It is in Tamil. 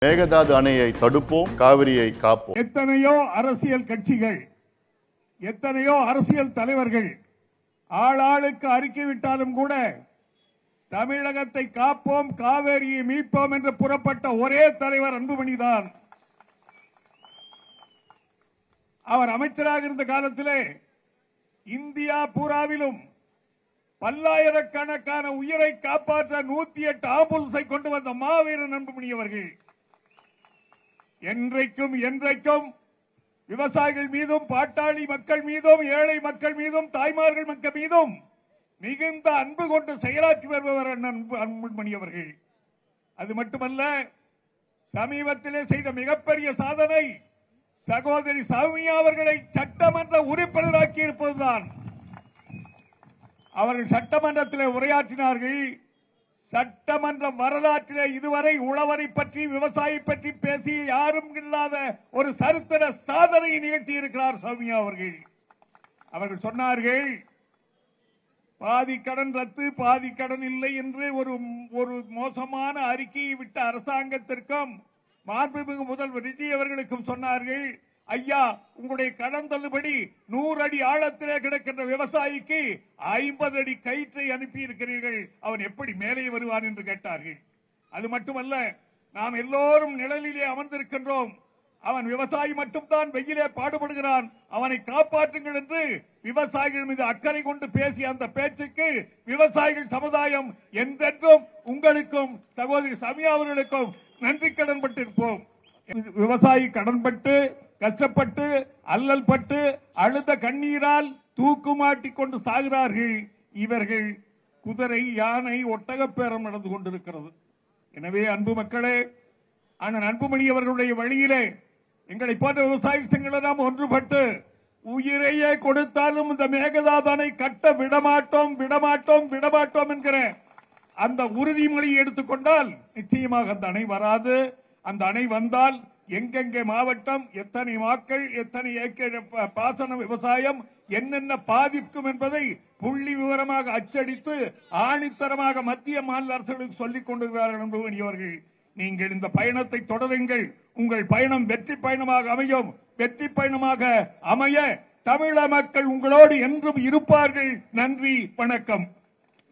மேகதாது அணையை தடுப்போம், காவிரியை காப்போம். எத்தனையோ அரசியல் கட்சிகள், எத்தனையோ அரசியல் தலைவர்கள் ஆளாளுக்கு அறிக்கை விட்டாலும் கூட தமிழகத்தை காப்போம், காவேரியை மீட்போம் என்று புறப்பட்ட ஒரே தலைவர் அன்புமணிதான். அவர் அமைச்சராக இருந்த காலத்திலே இந்தியா பூராவிலும் பல்லாயிரக்கணக்கான உயிரை காப்பாற்ற 108 ஆம்புலன்ஸை கொண்டு வந்த மாவீரன் அன்புமணி அவர்கள். என்றைக்கும் விவசாயிகள் மீதும், பாட்டாளி மக்கள் மீதும், ஏழை மக்கள் மீதும், தாய்மார்கள் மக்கள் மீதும் மிகுந்த அன்பு கொண்டு செயலாற்றி வருபவர் அன்புமணி அவர்கள். அது மட்டுமல்ல, சமீபத்திலே செய்த மிகப்பெரிய சாதனை சகோதரி சௌமியா அவர்களை சட்டமன்ற உறுப்பினராக்கி இருப்பதுதான். அவர்கள் சட்டமன்றத்திலே உரையாற்றினார்கள். சட்டமன்ற வரலாற்றிலே இதுவரை உழவரை பற்றி, விவசாயி பற்றி பேசி யாரும் இல்லாத ஒரு சரித்திர சாதனையை நிகழ்த்தி இருக்கிறார் சௌமியா அவர்கள். அவர்கள் சொன்னார்கள், பாதி கடன் ரத்து, பாதி கடன் இல்லை என்று ஒரு மோசமான அறிக்கையை விட்ட அரசாங்கத்திற்கும் மாண்புமிகு முதல்வர் விஜய் அவர்களுக்கும் சொன்னார்கள், ஐயா, உங்களுடைய கடன் தள்ளுபடி 100 அடி ஆழத்திலே கிடக்கின்ற விவசாயிக்கு 50 அடி கயிற்றை அனுப்பி இருக்கிறீர்கள், அவன் எப்படி மேலே வருவான் என்று கேட்டார்கள். அது மட்டுமல்ல, நாம் எல்லோரும் நிழலிலே அமர்ந்திருக்கின்றோம், அவன் விவசாயி மட்டும்தான் வெயிலே பாடுபடுகிறான், அவனை காப்பாற்றுங்கள் என்று விவசாயிகள் மீது அக்கறை கொண்டு பேசிய அந்த பேச்சுக்கு விவசாயிகள் சமுதாயம் என்றென்றும் உங்களுக்கும் சகோதரி சௌமியா அவர்களுக்கும் நன்றி கடன் பட்டிருப்போம். விவசாயி கடன்பட்டு, கஷ்டப்பட்டு, அல்லல் பட்டு, அழுத கண்ணீரால் தூக்குமாட்டி கொண்டு சாகிறார்கள். இவர்கள் குதிரை, யானை, ஒட்டக பேரம் நடந்து கொண்டிருக்கிறது. எனவே அன்பு மக்களே, அண்ணன் அன்புமணி அவர்களுடைய வழியிலே எங்களை போன்ற விவசாய சங்கங்களெல்லாம் ஒன்றுபட்டு உயிரையே கொடுத்தாலும் இந்த மேகதாது அணை கட்ட விடமாட்டோம், விடமாட்டோம், விடமாட்டோம் என்கிற அந்த உறுதிமொழியை எடுத்துக்கொண்டால் நிச்சயமாக அந்த அணை வராது. அந்த அணை வந்தால் எங்கெங்கே மாவட்டம், எத்தனை மக்கள், எத்தனை ஏக்கர் பாசன விவசாயம் என்னென்ன பாதிக்கும் என்பதை புள்ளி விவரமாக அச்சடித்து ஆணித்தரமாக மத்திய மாநில அரசுகளுக்கு சொல்லிக் கொண்டிருக்கிறார்கள் அன்புமணியவர்கள். நீங்கள் இந்த பயணத்தை தொடருங்கள், உங்கள் பயணம் வெற்றி பயணமாக அமையும். வெற்றி பயணமாக அமைய தமிழக மக்கள் உங்களோடு என்றும் இருப்பார்கள். நன்றி, வணக்கம்.